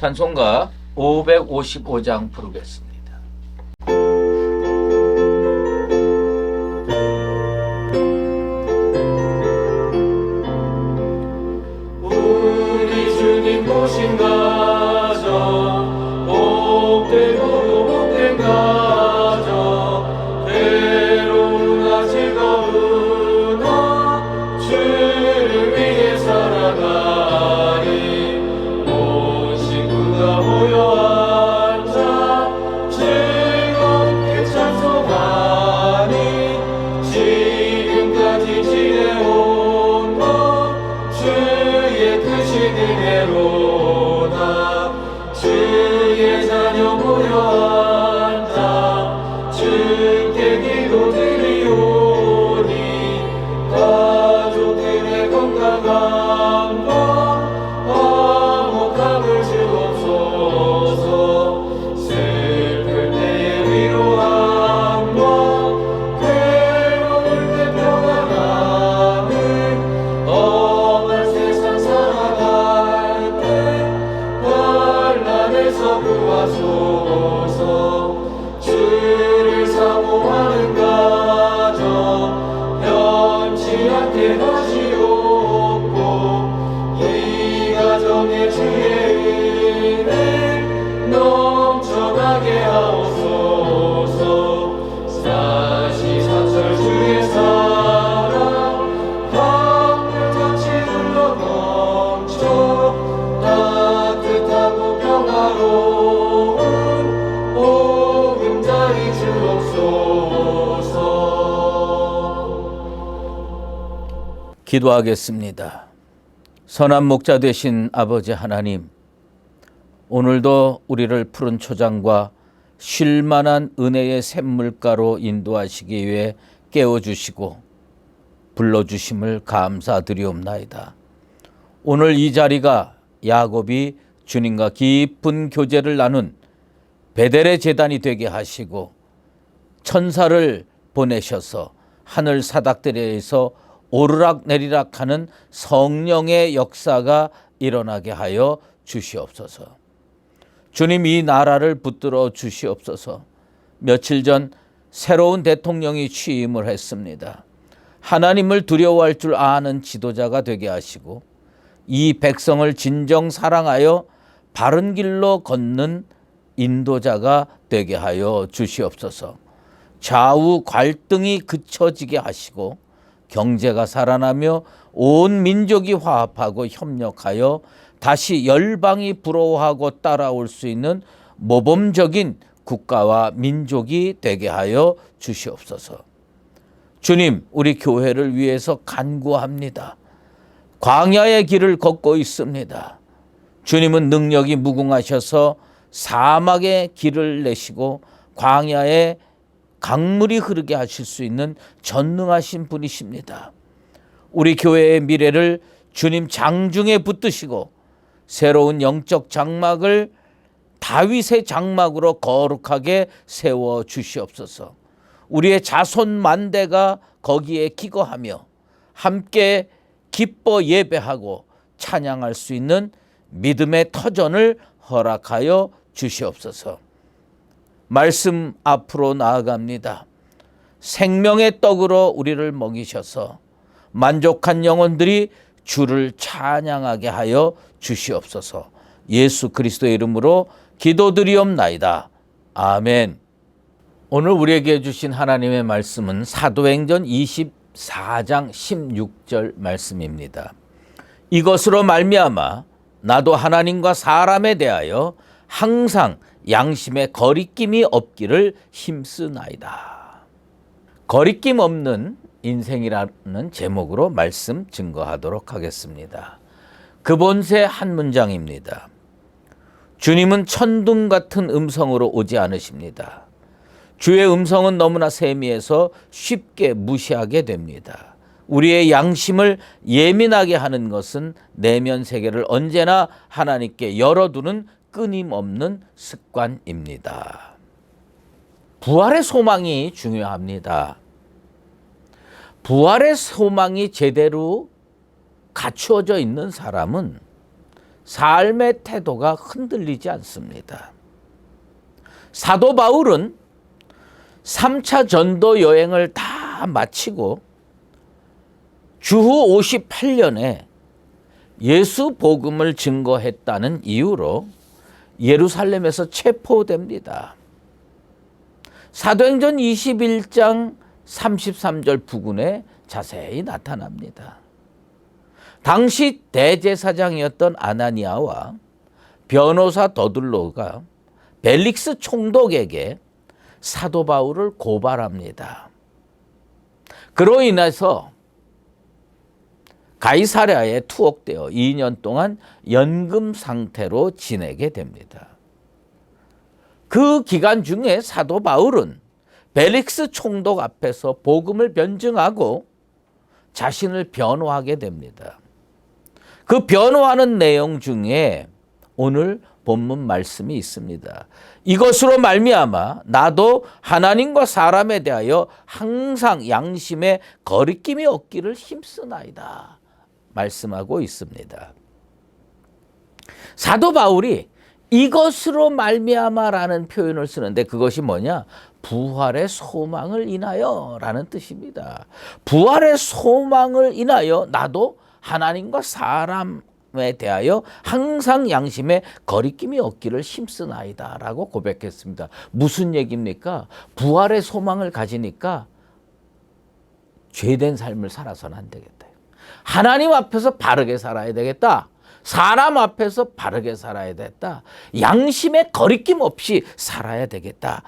찬송가 555장 부르겠습니다. 우리 주님 모신 가정, 복되고 복된 가정, 괴로우나 즐거우나 주를 위해 살아가니 온 식구가 모여 앉아 즐겁게 찬송하니 지금까지 지내온 것 주의 뜻이 은혜로다. 주의 자녀 모여 앉아 주께 기도드리오니 가족들의 건강함과 화목함을 주옵소서. 슬플 때의 위로함과 괴로울 때 평안함을 험한 세상 살아갈 때 환난에서 구하소서. 주를 사모하는 가정 변치 않게 하시옵고 이 가정에 주의 은혜 넘쳐나게 하옵소서. 사시사철 주의 사랑 강물같이 흘러넘쳐 따뜻하고 평화로운 보금자리 주옵소서. 기도하겠습니다. 선한 목자 되신 아버지 하나님, 오늘도 우리를 푸른 초장과 쉴만한 은혜의 샘물가로 인도하시기 위해 깨워주시고 불러주심을 감사드리옵나이다. 오늘 이 자리가 야곱이 주님과 깊은 교제를 나눈 베델의 제단이 되게 하시고 천사를 보내셔서 하늘 사닥들에서 오르락 내리락 하는 성령의 역사가 일어나게 하여 주시옵소서. 주님, 이 나라를 붙들어 주시옵소서. 며칠 전 새로운 대통령이 취임을 했습니다. 하나님을 두려워할 줄 아는 지도자가 되게 하시고 이 백성을 진정 사랑하여 바른 길로 걷는 인도자가 되게 하여 주시옵소서. 좌우 갈등이 그쳐지게 하시고 경제가 살아나며 온 민족이 화합하고 협력하여 다시 열방이 부러워하고 따라올 수 있는 모범적인 국가와 민족이 되게 하여 주시옵소서. 주님, 우리 교회를 위해서 간구합니다. 광야의 길을 걷고 있습니다. 주님은 능력이 무궁하셔서 사막의 길을 내시고 광야에 강물이 흐르게 하실 수 있는 전능하신 분이십니다. 우리 교회의 미래를 주님 장중에 붙드시고 새로운 영적 장막을 다윗의 장막으로 거룩하게 세워 주시옵소서. 우리의 자손 만대가 거기에 기거하며 함께 기뻐 예배하고 찬양할 수 있는 믿음의 터전을 허락하여 주시옵소서. 말씀 앞으로 나아갑니다. 생명의 떡으로 우리를 먹이셔서 만족한 영혼들이 주를 찬양하게 하여 주시옵소서. 예수 그리스도의 이름으로 기도드리옵나이다. 아멘. 오늘 우리에게 주신 하나님의 말씀은 사도행전 24장 16절 말씀입니다. 이것으로 말미암아 나도 하나님과 사람에 대하여 항상 양심에 거리낌이 없기를 힘쓰나이다. 거리낌 없는 인생이라는 제목으로 말씀 증거하도록 하겠습니다. 그본세 한 문장입니다. 주님은 천둥 같은 음성으로 오지 않으십니다. 주의 음성은 너무나 세미해서 쉽게 무시하게 됩니다. 우리의 양심을 예민하게 하는 것은 내면 세계를 언제나 하나님께 열어두는 끊임없는 습관입니다. 부활의 소망이 중요합니다. 부활의 소망이 제대로 갖추어져 있는 사람은 삶의 태도가 흔들리지 않습니다. 사도 바울은 3차 전도 여행을 다 마치고 주후 58년에 예수 복음을 증거했다는 이유로 예루살렘에서 체포됩니다. 사도행전 21장 33절 부근에 자세히 나타납니다. 당시 대제사장이었던 아나니아와 변호사 더둘로가 벨릭스 총독에게 사도 바울을 고발합니다. 그로 인해서 가이사랴에 투옥되어 2년 동안 연금 상태로 지내게 됩니다. 그 기간 중에 사도 바울은 벨릭스 총독 앞에서 복음을 변증하고 자신을 변호하게 됩니다. 그 변호하는 내용 중에 오늘 본문 말씀이 있습니다. 이것으로 말미암아 나도 하나님과 사람에 대하여 항상 양심에 거리낌이 없기를 힘쓰나이다 말씀하고 있습니다. 사도 바울이 이것으로 말미암아라는 표현을 쓰는데 그것이 뭐냐? 부활의 소망을 인하여 라는 뜻입니다. 부활의 소망을 인하여 나도 하나님과 사람에 대하여 항상 양심에 거리낌이 없기를 힘쓰나이다 라고 고백했습니다. 무슨 얘기입니까? 부활의 소망을 가지니까 죄된 삶을 살아서는 안 되겠다. 하나님 앞에서 바르게 살아야 되겠다. 사람 앞에서 바르게 살아야 되겠다. 양심에 거리낌 없이 살아야 되겠다.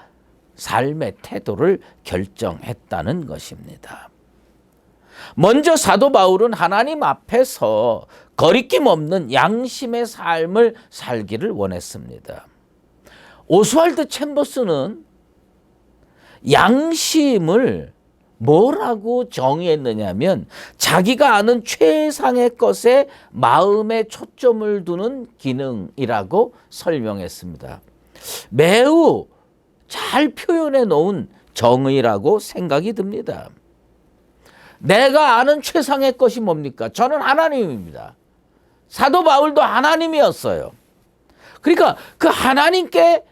삶의 태도를 결정했다는 것입니다. 먼저 사도 바울은 하나님 앞에서 거리낌 없는 양심의 삶을 살기를 원했습니다. 오스왈드 챔버스는 양심을 뭐라고 정의했느냐면 자기가 아는 최상의 것에 마음의 초점을 두는 기능이라고 설명했습니다. 매우 잘 표현해 놓은 정의라고 생각이 듭니다. 내가 아는 최상의 것이 뭡니까? 저는 하나님입니다. 사도 바울도 하나님이었어요. 그러니까 그 하나님께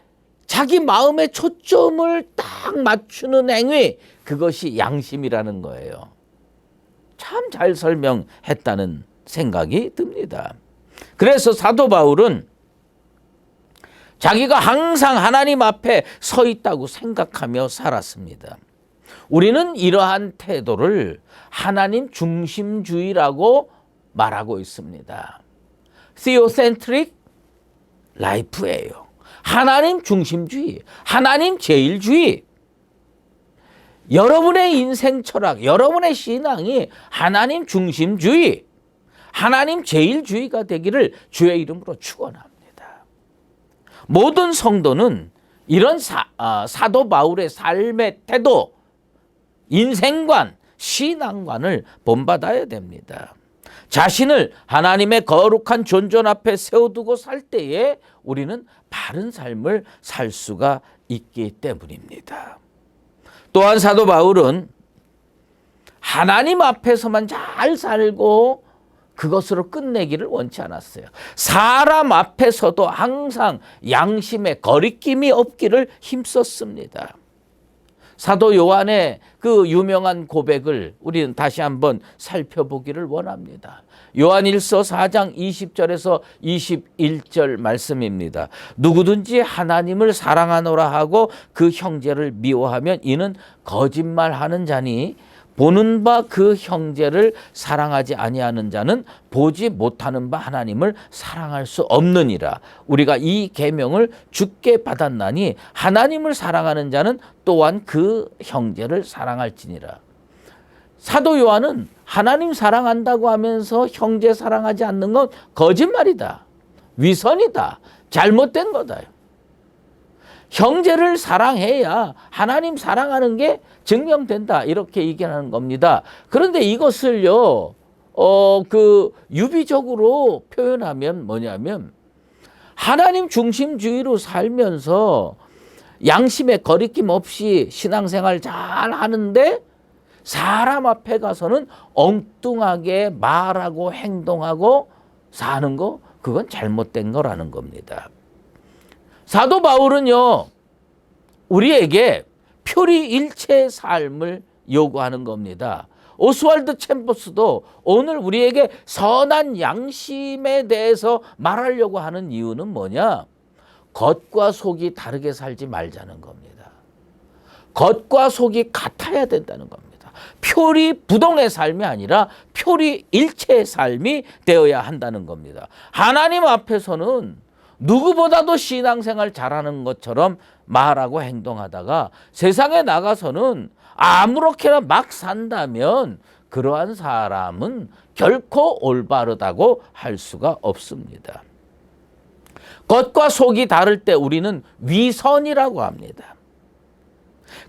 자기 마음의 초점을 딱 맞추는 행위, 그것이 양심이라는 거예요. 참 잘 설명했다는 생각이 듭니다. 그래서 사도 바울은 자기가 항상 하나님 앞에 서 있다고 생각하며 살았습니다. 우리는 이러한 태도를 하나님 중심주의라고 말하고 있습니다. theocentric life예요. 하나님 중심주의, 하나님 제일주의. 여러분의 인생 철학, 여러분의 신앙이 하나님 중심주의, 하나님 제일주의가 되기를 주의 이름으로 축원합니다. 모든 성도는 이런 사도 바울의 삶의 태도, 인생관, 신앙관을 본받아야 됩니다. 자신을 하나님의 거룩한 존전 앞에 세워두고 살 때에 우리는 바른 삶을 살 수가 있기 때문입니다. 또한 사도 바울은 하나님 앞에서만 잘 살고 그것으로 끝내기를 원치 않았어요. 사람 앞에서도 항상 양심에 거리낌이 없기를 힘썼습니다. 사도 요한의 그 유명한 고백을 우리는 다시 한번 살펴보기를 원합니다. 요한 1서 4장 20절에서 21절 말씀입니다. 누구든지 하나님을 사랑하노라 하고 그 형제를 미워하면 이는 거짓말하는 자니 보는 바 그 형제를 사랑하지 아니하는 자는 보지 못하는 바 하나님을 사랑할 수 없느니라. 우리가 이 계명을 주께 받았나니 하나님을 사랑하는 자는 또한 그 형제를 사랑할지니라. 사도 요한은 하나님 사랑한다고 하면서 형제 사랑하지 않는 건 거짓말이다. 위선이다. 잘못된 거다. 형제를 사랑해야 하나님 사랑하는 게 증명된다. 이렇게 얘기하는 겁니다. 그런데 이것을요, 유비적으로 표현하면 뭐냐면 하나님 중심주의로 살면서 양심에 거리낌 없이 신앙생활 잘 하는데 사람 앞에 가서는 엉뚱하게 말하고 행동하고 사는 거, 그건 잘못된 거라는 겁니다. 사도 바울은요, 우리에게 표리일체의 삶을 요구하는 겁니다. 오스왈드 챔버스도 오늘 우리에게 선한 양심에 대해서 말하려고 하는 이유는 뭐냐? 겉과 속이 다르게 살지 말자는 겁니다. 겉과 속이 같아야 된다는 겁니다. 표리부동의 삶이 아니라 표리일체의 삶이 되어야 한다는 겁니다. 하나님 앞에서는 누구보다도 신앙생활 잘하는 것처럼 말하고 행동하다가 세상에 나가서는 아무렇게나 막 산다면 그러한 사람은 결코 올바르다고 할 수가 없습니다. 겉과 속이 다를 때 우리는 위선이라고 합니다.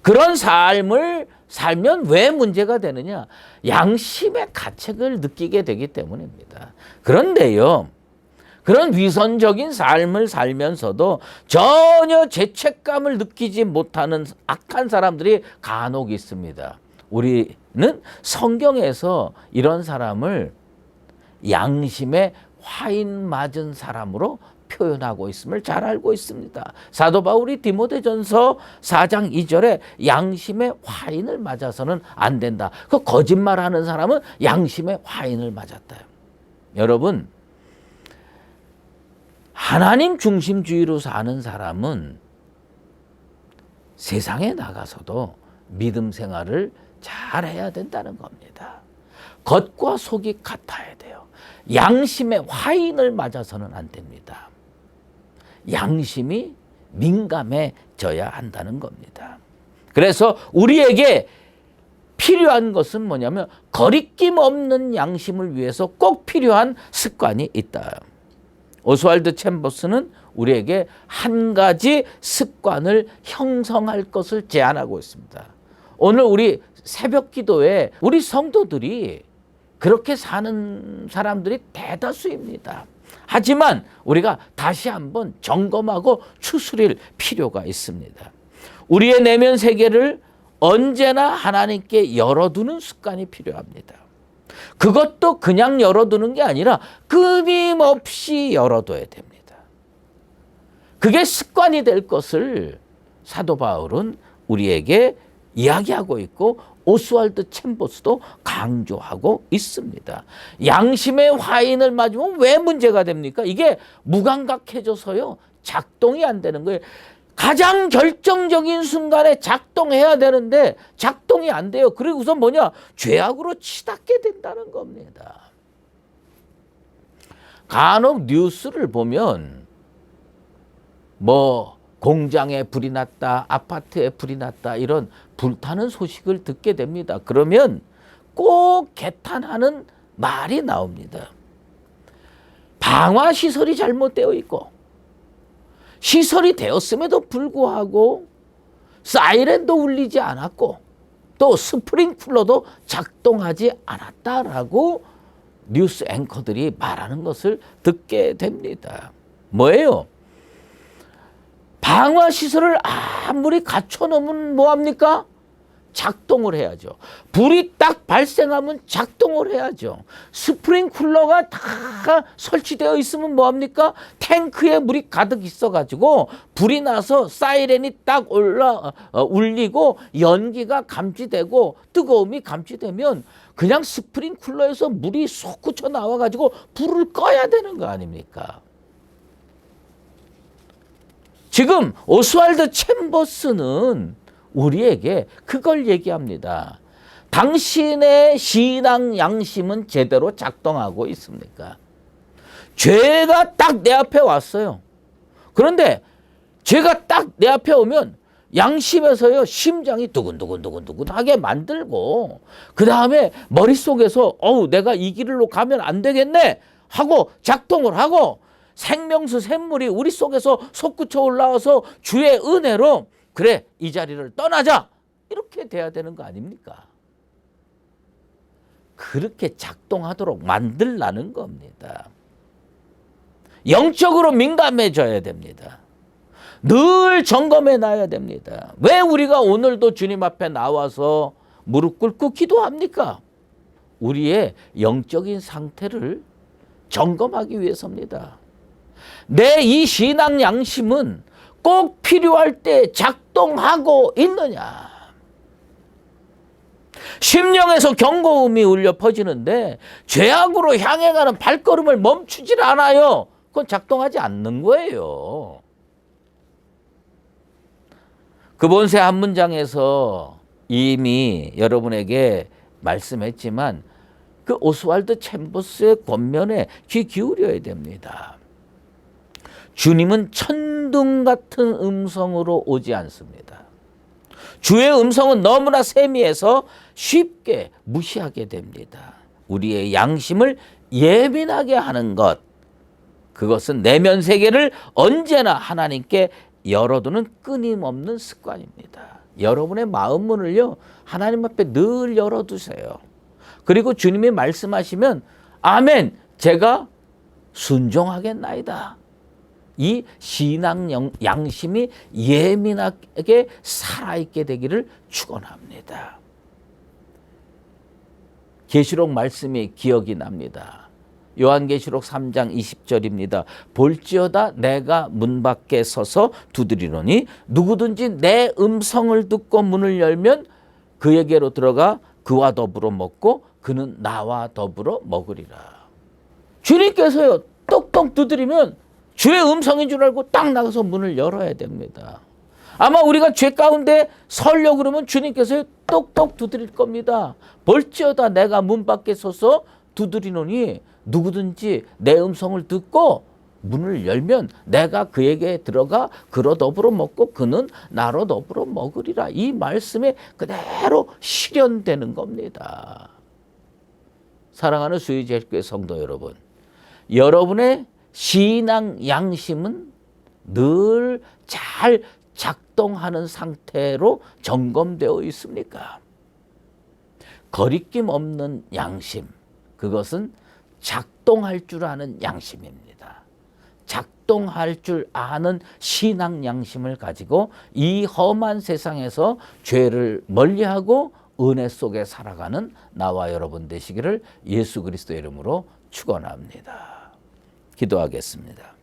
그런 삶을 살면 왜 문제가 되느냐? 양심의 가책을 느끼게 되기 때문입니다. 그런데요, 그런 위선적인 삶을 살면서도 전혀 죄책감을 느끼지 못하는 악한 사람들이 간혹 있습니다. 우리는 성경에서 이런 사람을 양심에 화인 맞은 사람으로 표현하고 있음을 잘 알고 있습니다. 사도 바울이 디모데전서 4장 2절에 양심에 화인을 맞아서는 안 된다. 그 거짓말하는 사람은 양심에 화인을 맞았다. 여러분, 하나님 중심주의로 사는 사람은 세상에 나가서도 믿음 생활을 잘해야 된다는 겁니다. 겉과 속이 같아야 돼요. 양심에 화인을 맞아서는 안 됩니다. 양심이 민감해져야 한다는 겁니다. 그래서 우리에게 필요한 것은 뭐냐면 거리낌 없는 양심을 위해서 꼭 필요한 습관이 있다. 오스왈드 챔버스는 우리에게 한 가지 습관을 형성할 것을 제안하고 있습니다. 오늘 우리 새벽 기도에 우리 성도들이 그렇게 사는 사람들이 대다수입니다. 하지만 우리가 다시 한번 점검하고 추스릴 필요가 있습니다. 우리의 내면 세계를 언제나 하나님께 열어두는 습관이 필요합니다. 그것도 그냥 열어두는 게 아니라 끊임없이 열어둬야 됩니다. 그게 습관이 될 것을 사도 바울은 우리에게 이야기하고 있고 오스왈드 챔버스도 강조하고 있습니다. 양심의 화인을 맞으면 왜 문제가 됩니까? 이게 무감각해져서요, 작동이 안 되는 거예요. 가장 결정적인 순간에 작동해야 되는데 작동이 안 돼요. 그리고 우선 뭐냐? 죄악으로 치닫게 된다는 겁니다. 간혹 뉴스를 보면 뭐 공장에 불이 났다, 아파트에 불이 났다, 이런 불타는 소식을 듣게 됩니다. 그러면 꼭 개탄하는 말이 나옵니다. 방화시설이 잘못되어 있고 시설이 되었음에도 불구하고 사이렌도 울리지 않았고 또 스프링쿨러도 작동하지 않았다라고 뉴스 앵커들이 말하는 것을 듣게 됩니다. 뭐예요? 방화시설을 아무리 갖춰놓으면 뭐합니까? 작동을 해야죠. 불이 딱 발생하면 작동을 해야죠. 스프링쿨러가 다 설치되어 있으면 뭐합니까? 탱크에 물이 가득 있어가지고 불이 나서 사이렌이 딱 울리고 연기가 감지되고 뜨거움이 감지되면 그냥 스프링쿨러에서 물이 솟구쳐 나와가지고 불을 꺼야 되는 거 아닙니까? 지금 오스왈드 챔버스는 우리에게 그걸 얘기합니다. 당신의 신앙 양심은 제대로 작동하고 있습니까? 죄가 딱 내 앞에 왔어요. 그런데 죄가 딱 내 앞에 오면 양심에서요, 심장이 두근두근두근두근하게 만들고 그 다음에 머릿속에서 내가 이 길로 가면 안 되겠네 하고 작동을 하고 생명수 샘물이 우리 속에서 솟구쳐 올라와서 주의 은혜로 그래, 이 자리를 떠나자, 이렇게 돼야 되는 거 아닙니까? 그렇게 작동하도록 만들라는 겁니다. 영적으로 민감해져야 됩니다. 늘 점검해 놔야 됩니다. 왜 우리가 오늘도 주님 앞에 나와서 무릎 꿇고 기도합니까? 우리의 영적인 상태를 점검하기 위해서입니다. 내 이 신앙 양심은 꼭 필요할 때 작동하고 있느냐. 심령에서 경고음이 울려 퍼지는데 죄악으로 향해 가는 발걸음을 멈추질 않아요. 그건 작동하지 않는 거예요. 그 본세 한 문장에서 이미 여러분에게 말씀했지만 그 오스왈드 챔버스의 권면에 귀 기울여야 됩니다. 주님은 천둥 같은 음성으로 오지 않습니다. 주의 음성은 너무나 세미해서 쉽게 무시하게 됩니다. 우리의 양심을 예민하게 하는 것, 그것은 내면 세계를 언제나 하나님께 열어두는 끊임없는 습관입니다. 여러분의 마음 문을요, 하나님 앞에 늘 열어두세요. 그리고 주님이 말씀하시면 아멘, 제가 순종하겠나이다. 이 신앙 양심이 예민하게 살아있게 되기를 축원합니다. 계시록 말씀이 기억이 납니다. 요한계시록 3장 20절입니다. 볼지어다 내가 문 밖에 서서 두드리노니 누구든지 내 음성을 듣고 문을 열면 그에게로 들어가 그와 더불어 먹고 그는 나와 더불어 먹으리라. 주님께서요, 똑똑 두드리면 주의 음성인 줄 알고 딱 나가서 문을 열어야 됩니다. 아마 우리가 죄 가운데 서려고 그러면 주님께서 똑똑 두드릴 겁니다. 볼지어다 내가 문 밖에 서서 두드리노니 누구든지 내 음성을 듣고 문을 열면 내가 그에게 들어가 그로 더불어 먹고 그는 나로 더불어 먹으리라. 이 말씀에 그대로 실현되는 겁니다. 사랑하는 수의제일교회 성도 여러분, 여러분의 신앙 양심은 늘 잘 작동하는 상태로 점검되어 있습니까? 거리낌 없는 양심, 그것은 작동할 줄 아는 양심입니다. 작동할 줄 아는 신앙 양심을 가지고 이 험한 세상에서 죄를 멀리하고 은혜 속에 살아가는 나와 여러분 되시기를 예수 그리스도의 이름으로 축원합니다. 기도하겠습니다.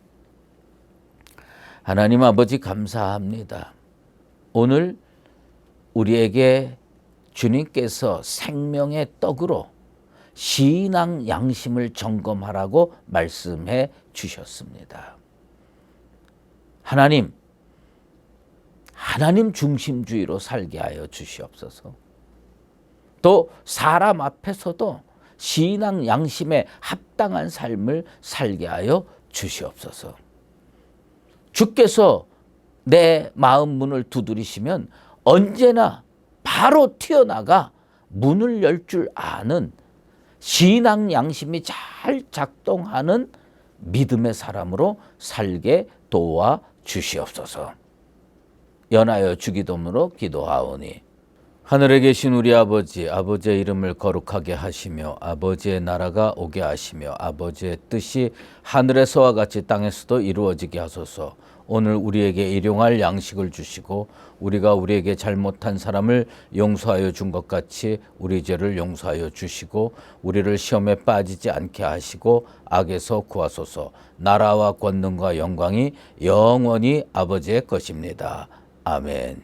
하나님 아버지 감사합니다. 오늘 우리에게 주님께서 생명의 떡으로 신앙 양심을 점검하라고 말씀해 주셨습니다. 하나님 중심주의로 살게 하여 주시옵소서. 또 사람 앞에서도 신앙 양심에 합당한 삶을 살게 하여 주시옵소서. 주께서 내 마음 문을 두드리시면 언제나 바로 튀어나가 문을 열 줄 아는 신앙 양심이 잘 작동하는 믿음의 사람으로 살게 도와 주시옵소서. 연하여 주기도문으로 기도하오니 하늘에 계신 우리 아버지, 아버지의 이름을 거룩하게 하시며 아버지의 나라가 오게 하시며 아버지의 뜻이 하늘에서와 같이 땅에서도 이루어지게 하소서. 오늘 우리에게 일용할 양식을 주시고 우리가 우리에게 잘못한 사람을 용서하여 준 것 같이 우리 죄를 용서하여 주시고 우리를 시험에 빠지지 않게 하시고 악에서 구하소서. 나라와 권능과 영광이 영원히 아버지의 것입니다. 아멘.